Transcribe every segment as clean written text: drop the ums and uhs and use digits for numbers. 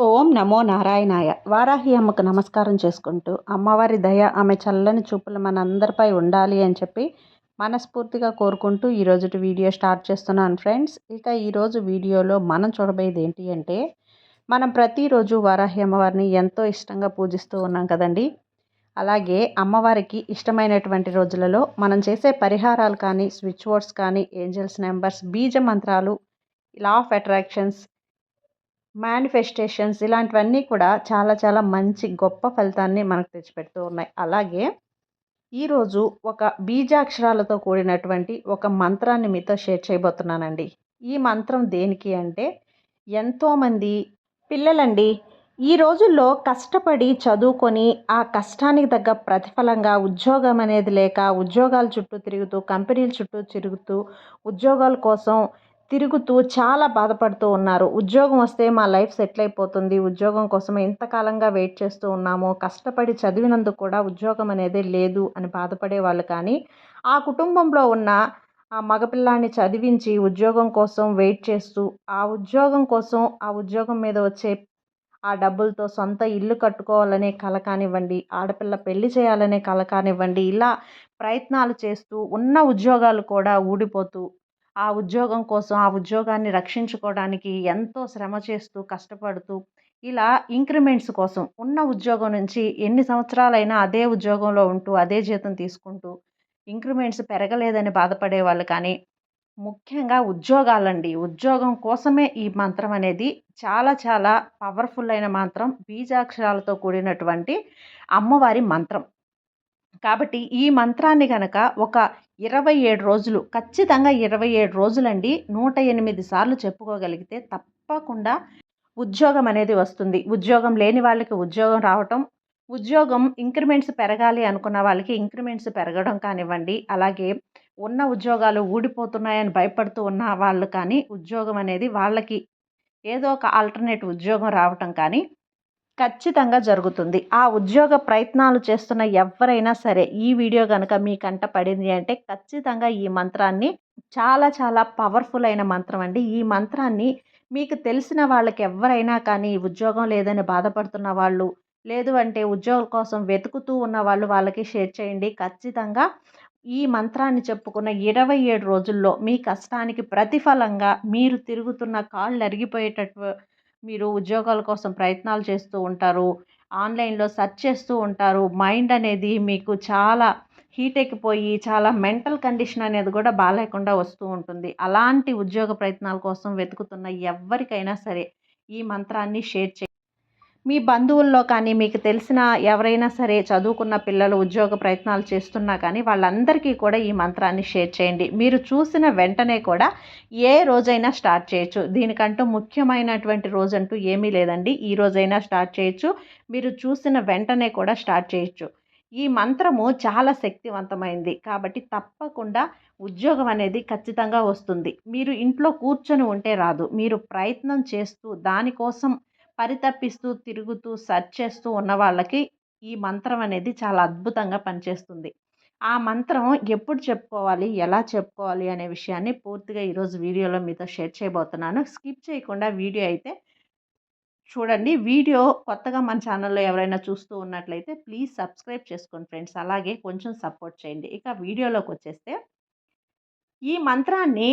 ఓం నమో నారాయణాయ. వారాహి అమ్మకు నమస్కారం చేసుకుంటూ, అమ్మవారి దయ ఆమె చల్లని చూపులు మనందరిపై ఉండాలి అని చెప్పి మనస్ఫూర్తిగా కోరుకుంటూ ఈరోజుటి వీడియో స్టార్ట్ చేస్తున్నాను ఫ్రెండ్స్. ఇక ఈరోజు వీడియోలో మనం చూడబోయేది ఏంటి అంటే, మనం ప్రతిరోజు వారాహి అమ్మవారిని ఎంతో ఇష్టంగా పూజిస్తూ ఉన్నాం కదండి. అలాగే అమ్మవారికి ఇష్టమైనటువంటి రోజులలో మనం చేసే పరిహారాలు కానీ, స్విచ్ వర్డ్స్ కానీ, ఏంజల్స్ నెంబర్స్, బీజ మంత్రాలు, లా ఆఫ్ అట్రాక్షన్స్, మేనిఫెస్టేషన్స్ ఇలాంటివన్నీ కూడా చాలా చాలా మంచి గొప్ప ఫలితాన్ని మనకు తెచ్చిపెడుతూ ఉన్నాయి. అలాగే ఈరోజు ఒక బీజాక్షరాలతో కూడినటువంటి ఒక మంత్రాన్ని మీతో షేర్ చేయబోతున్నానండి. ఈ మంత్రం దేనికి అంటే, ఎంతోమంది పిల్లలండి ఈ రోజుల్లో కష్టపడి చదువుకొని ఆ కష్టానికి తగ్గ ప్రతిఫలంగా ఉద్యోగం అనేది లేక ఉద్యోగాల చుట్టూ తిరుగుతూ, కంపెనీల చుట్టూ తిరుగుతూ, ఉద్యోగాల కోసం తిరుగుతూ చాలా బాధపడుతూ ఉన్నారు. ఉద్యోగం వస్తే మా లైఫ్ సెటిల్ అయిపోతుంది. ఉద్యోగం కోసం ఇంతకాలంగా వెయిట్ చేస్తూ ఉన్నాము. కష్టపడి చదివినందుకు కూడా ఉద్యోగం అనేది లేదు అని బాధపడే వాళ్ళు కానీ, ఆ కుటుంబంలో ఉన్న ఆ మగపిల్లాడిని చదివించి ఉద్యోగం కోసం వెయిట్ చేస్తూ, ఆ ఉద్యోగం మీద వచ్చే ఆ డబ్బులతో సొంత ఇల్లు కట్టుకోవాలనే కల కానివ్వండి, ఆడపిల్ల పెళ్లి చేయాలనే కల కానివ్వండి, ఇలా ప్రయత్నాలు చేస్తూ ఉన్న ఉద్యోగాలు కూడా ఊడిపోతూ, ఆ ఉద్యోగం కోసం ఆ ఉద్యోగాన్ని రక్షించుకోవడానికి ఎంతో శ్రమ చేస్తూ, కష్టపడుతూ, ఇలా ఇంక్రిమెంట్స్ కోసం ఉన్న ఉద్యోగం నుంచి ఎన్ని సంవత్సరాలైనా అదే ఉద్యోగంలో ఉంటూ, అదే జీతం తీసుకుంటూ, ఇంక్రిమెంట్స్ పెరగలేదని బాధపడేవాళ్ళు కానీ, ముఖ్యంగా ఉద్యోగాలండి. ఉద్యోగం కోసమే ఈ మంత్రం అనేది చాలా చాలా పవర్‌ఫుల్ అయిన మంత్రం. బీజాక్షరాలతో కూడినటువంటి అమ్మవారి మంత్రం. కాబట్టి ఈ మంత్రాన్ని గనక ఒక 27 రోజులు, ఖచ్చితంగా 27 రోజులండి 108 సార్లు చెప్పుకోగలిగితే తప్పకుండా ఉద్యోగం అనేది వస్తుంది. ఉద్యోగం లేని వాళ్ళకి ఉద్యోగం రావటం, ఉద్యోగం ఇంక్రిమెంట్స్ పెరగాలి అనుకున్న వాళ్ళకి ఇంక్రిమెంట్స్ పెరగడం కానివ్వండి, అలాగే ఉన్న ఉద్యోగాలు ఊడిపోతున్నాయని భయపడుతూ ఉన్న వాళ్ళు కానీ, ఉద్యోగం అనేది వాళ్ళకి ఏదో ఒక ఆల్టర్‌నేట్ ఉద్యోగం రావటం కానీ ఖచ్చితంగా జరుగుతుంది. ఆ ఉద్యోగ ప్రయత్నాలు చేస్తున్న ఎవ్వరైనా సరే, ఈ వీడియో గనక మీ కంట పడింది అంటే ఖచ్చితంగా ఈ మంత్రాన్ని చాలా చాలా పవర్‌ఫుల్ అయిన మంత్రం అండి. ఈ మంత్రాన్ని మీకు తెలిసిన వాళ్ళకి ఎవ్వరైనా కానీ ఉద్యోగం లేదని బాధపడుతున్న వాళ్ళు, లేదు అంటే ఉద్యోగం కోసం వెతుకుతూ ఉన్న వాళ్ళు వాళ్ళకి షేర్ చేయండి. ఖచ్చితంగా ఈ మంత్రాన్ని చెప్పుకున్న 27 రోజుల్లో మీ కష్టానికి ప్రతిఫలంగా మీరు తిరుగుతున్న కాళ్ళు అరిగిపోయేటట్టు మీరు ఉద్యోగాల కోసం ప్రయత్నాలు చేస్తూ ఉంటారు. ఆన్‌లైన్‌లో సెర్చ్ చేస్తూ ఉంటారు. మైండ్ అనేది మీకు చాలా హీట్ ఎక్కిపోయి, చాలా మెంటల్ కండిషన్ అనేది కూడా బాలేకుండా వస్తూ ఉంటుంది. అలాంటి ఉద్యోగ ప్రయత్నాల కోసం వెతుకుతున్న ఎవ్వరికైనా సరే ఈ మంత్రాన్ని షేర్ చేయండి. మీ బంధువుల్లో కానీ, మీకు తెలిసిన ఎవరైనా సరే చదువుకున్న పిల్లలు ఉద్యోగ ప్రయత్నాలు చేస్తున్నా కానీ వాళ్ళందరికీ కూడా ఈ మంత్రాన్ని షేర్ చేయండి. మీరు చూసిన వెంటనే కూడా ఏ రోజైనా స్టార్ట్ చేయొచ్చు. దీనికంటూ ముఖ్యమైనటువంటి రోజంటూ ఏమీ లేదండి. ఈ రోజైనా స్టార్ట్ చేయొచ్చు. మీరు చూసిన వెంటనే కూడా స్టార్ట్ చేయొచ్చు. ఈ మంత్రము చాలా శక్తివంతమైంది. కాబట్టి తప్పకుండా ఉద్యోగం అనేది ఖచ్చితంగా వస్తుంది. మీరు ఇంట్లో కూర్చొని ఉంటే రాదు. మీరు ప్రయత్నం చేస్తూ దానికోసం పరితపిస్తూ, తిరుగుతూ, సెర్చ్ చేస్తూ ఉన్న వాళ్ళకి ఈ మంత్రం అనేది చాలా అద్భుతంగా పనిచేస్తుంది. ఆ మంత్రం ఎప్పుడు చెప్పుకోవాలి, ఎలా చెప్పుకోవాలి అనే విషయాన్ని పూర్తిగా ఈరోజు వీడియోలో మీతో షేర్ చేయబోతున్నాను. స్కిప్ చేయకుండా వీడియో అయితే చూడండి. వీడియో కొత్తగా మన ఛానల్‌లో ఎవరైనా చూస్తూ ఉన్నట్లయితే ప్లీజ్ సబ్స్క్రైబ్ చేసుకోండి ఫ్రెండ్స్. అలాగే కొంచెం సపోర్ట్ చేయండి. ఇక వీడియోలోకొచ్చేస్తే ఈ మంత్రాన్ని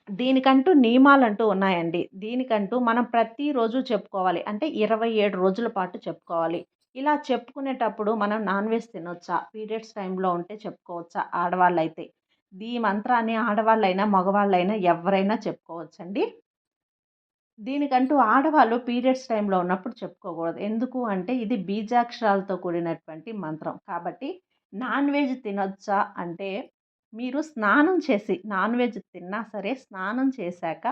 దీనికంటూ నియమాలంటూ ఉన్నాయండి. దీనికంటూ మనం ప్రతిరోజు చెప్పుకోవాలి. అంటే 27 రోజుల పాటు చెప్పుకోవాలి. ఇలా చెప్పుకునేటప్పుడు మనం నాన్ వెజ్ తినొచ్చా? పీరియడ్స్ టైంలో ఉంటే చెప్పుకోవచ్చా ఆడవాళ్ళైతే? ఈ మంత్రాన్ని ఆడవాళ్ళైనా, మగవాళ్ళైనా ఎవ్వరైనా చెప్పుకోవచ్చండి. దీనికంటూ ఆడవాళ్ళు పీరియడ్స్ టైంలో ఉన్నప్పుడు చెప్పుకోకూడదు. ఎందుకు అంటే ఇది బీజాక్షరాలతో కూడినటువంటి మంత్రం. కాబట్టి నాన్ వెజ్ తినొచ్చా అంటే మీరు స్నానం చేసి నాన్ వెజ్ తిన్నా సరే స్నానం చేశాక,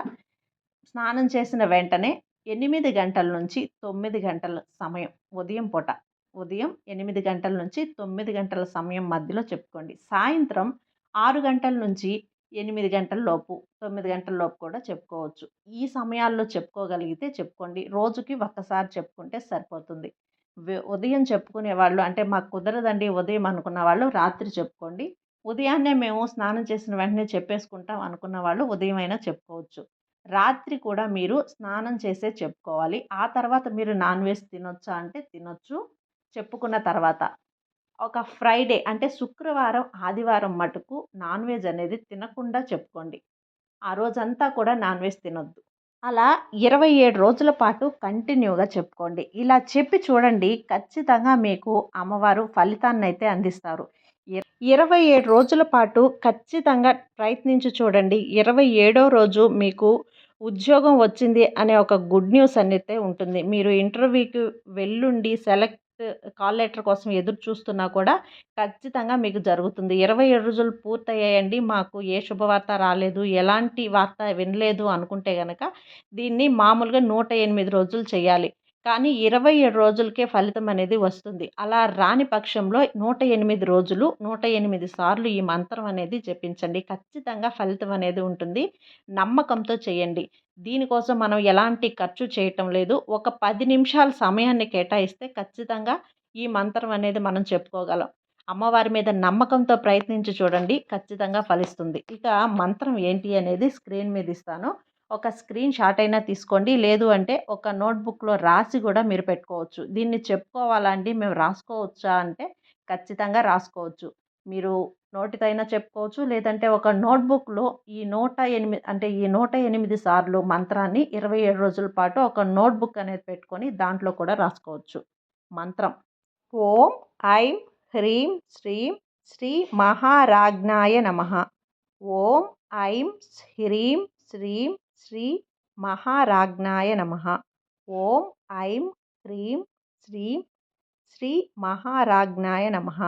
స్నానం చేసిన వెంటనే 8 గంటల నుంచి 9 గంటల సమయం ఉదయం పూట. ఉదయం 8 గంటల నుంచి 9 గంటల సమయం మధ్యలో చెప్పుకోండి. సాయంత్రం 6 గంటల నుంచి 8 గంటల లోపు, 9 గంటల లోపు కూడా చెప్పుకోవచ్చు. ఈ సమయాల్లో చెప్పుకోగలిగితే చెప్పుకోండి. రోజుకి ఒక్కసారి చెప్పుకుంటే సరిపోతుంది. ఉదయం చెప్పుకునేవాళ్ళు అంటే మాకు కుదరదండి ఉదయం అనుకున్న వాళ్ళు రాత్రి చెప్పుకోండి. ఉదయాన్నే మేము స్నానం చేసిన వెంటనే చెప్పేసుకుంటాం అనుకున్న వాళ్ళు ఉదయం అయినా చెప్పుకోవచ్చు. రాత్రి కూడా మీరు స్నానం చేసే చెప్పుకోవాలి. ఆ తర్వాత మీరు నాన్ వెజ్ తినొచ్చా అంటే తినొచ్చు చెప్పుకున్న తర్వాత. ఒక ఫ్రైడే అంటే శుక్రవారం, ఆదివారం మటుకు నాన్ వెజ్ అనేది తినకుండా చెప్పుకోండి. ఆ రోజంతా కూడా నాన్ వెజ్ తినొద్దు. అలా 27 రోజుల పాటు కంటిన్యూగా చెప్పుకోండి. ఇలా చెప్పి చూడండి ఖచ్చితంగా మీకు అమ్మవారు ఫలితాన్నయితే అందిస్తారు. 27 రోజుల పాటు ఖచ్చితంగా ప్రయత్నించి చూడండి. 27వ రోజు మీకు ఉద్యోగం వచ్చింది అనే ఒక గుడ్ న్యూస్ అనేది ఉంటుంది. మీరు ఇంటర్వ్యూకి వెళ్ళుండి కాల్ లెటర్ కోసం ఎదురు చూస్తున్నా కూడా ఖచ్చితంగా మీకు జరుగుతుంది. 27 రోజులు పూర్తయ్యాయండి. మాకు ఏ శుభవార్త రాలేదు, ఎలాంటి వార్త వినలేదు అనుకుంటే గనక దీన్ని మామూలుగా 108 రోజులు చేయాలి. కానీ 27 రోజులకే ఫలితం అనేది వస్తుంది. అలా రాని పక్షంలో 108 రోజులు 108 సార్లు ఈ మంత్రం అనేది జపించండి. ఖచ్చితంగా ఫలితం అనేది ఉంటుంది. నమ్మకంతో చేయండి. దీనికోసం మనం ఎలాంటి ఖర్చు చేయటం లేదు. ఒక 10 నిమిషాల సమయాన్ని కేటాయిస్తే ఖచ్చితంగా ఈ మంత్రం అనేది మనం చెప్పుకోగలం. అమ్మవారి మీద నమ్మకంతో ప్రయత్నించి చూడండి. ఖచ్చితంగా ఫలిస్తుంది. ఇక మంత్రం ఏంటి అనేది స్క్రీన్ మీద ఇస్తాను. ఒక స్క్రీన్ షాట్ అయినా తీసుకోండి. లేదు అంటే ఒక నోట్‌బుక్‌లో రాసి గూడా మీరు పెట్టుకోవచ్చు. దీన్ని చెప్పుకోవాలా అండి మేము రాసుకోవచ్చా అంటే ఖచ్చితంగా రాసుకోవచ్చు. మీరు నోటితో అయినా చెప్పుకోవచ్చు. లేదంటే ఒక నోట్‌బుక్‌లో ఈ 108 అంటే ఈ 108 సార్లు మంత్రాన్ని 27 రోజుల పాటు ఒక నోట్‌బుక్ అనేది పెట్టుకొని దాంట్లో కూడా రాసుకోవచ్చు. మంత్రం ఓం ఐం హ్రీం శ్రీం శ్రీ మహారాజ్ఞాయ నమః. ఓం ఐం హ్రీం శ్రీం శ్రీ మహారాజ్ఞాయ నమః. ఓం ఐం హ్రీం శ్రీం శ్రీ మహారాజ్ఞాయ నమః.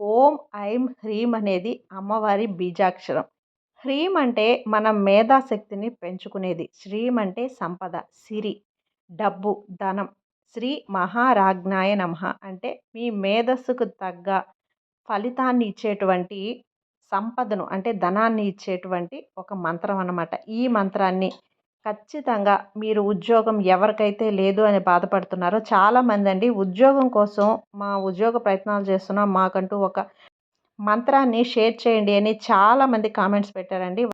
ఓం ఐం హ్రీం అనేది అమ్మవారి బీజాక్షరం. హ్రీం అంటే మన మేధాశక్తిని పెంచుకునేది. శ్రీం అంటే సంపద, సిరి, డబ్బు, ధనం. శ్రీ మహారాజ్ఞాయ నమః అంటే మీ మేధస్సుకు తగ్గ ఫలితాన్ని ఇచ్చేటువంటి సంపదను అంటే ధనాన్ని ఇచ్చేటువంటి ఒక మంత్రం అన్నమాట. ఈ మంత్రాన్ని ఖచ్చితంగా మీరు ఉద్యోగం ఎవరికైతే లేదు అని బాధపడుతున్నారో చాలామంది అండి ఉద్యోగం కోసం మా ఉద్యోగ ప్రయత్నాలు చేస్తున్నాం మాకంటూ ఒక మంత్రాన్ని షేర్ చేయండి అని చాలామంది కామెంట్స్ పెట్టారండి.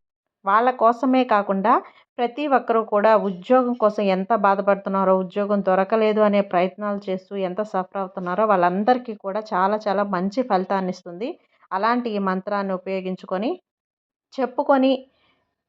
వాళ్ళ కోసమే కాకుండా ప్రతి ఒక్కరూ కూడా ఉద్యోగం కోసం ఎంత బాధపడుతున్నారో, ఉద్యోగం దొరకలేదు అనే ప్రయత్నాలు చేస్తూ ఎంత సఫర్ అవుతున్నారో వాళ్ళందరికీ కూడా చాలా చాలా మంచి ఫలితాన్నిస్తుంది. అలాంటి ఈ మంత్రాన్ని ఉపయోగించుకొని చెప్పుకొని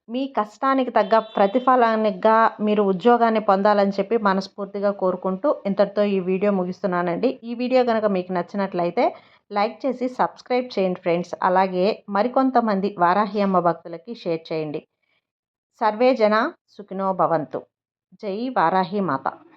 మీ కష్టానికి తగ్గ ప్రతిఫలానిగా మీరు ఉద్యోగాన్ని పొందాలని చెప్పి మనస్ఫూర్తిగా కోరుకుంటూ ఇంతటితో ఈ వీడియో ముగిస్తున్నానండి. ఈ వీడియో కనుక మీకు నచ్చినట్లయితే లైక్ చేసి సబ్స్క్రైబ్ చేయండి ఫ్రెండ్స్. అలాగే మరికొంతమంది వారాహి అమ్మ భక్తులకి షేర్ చేయండి. సర్వే జన సుఖినో భవంతు. జై వారాహి మాత.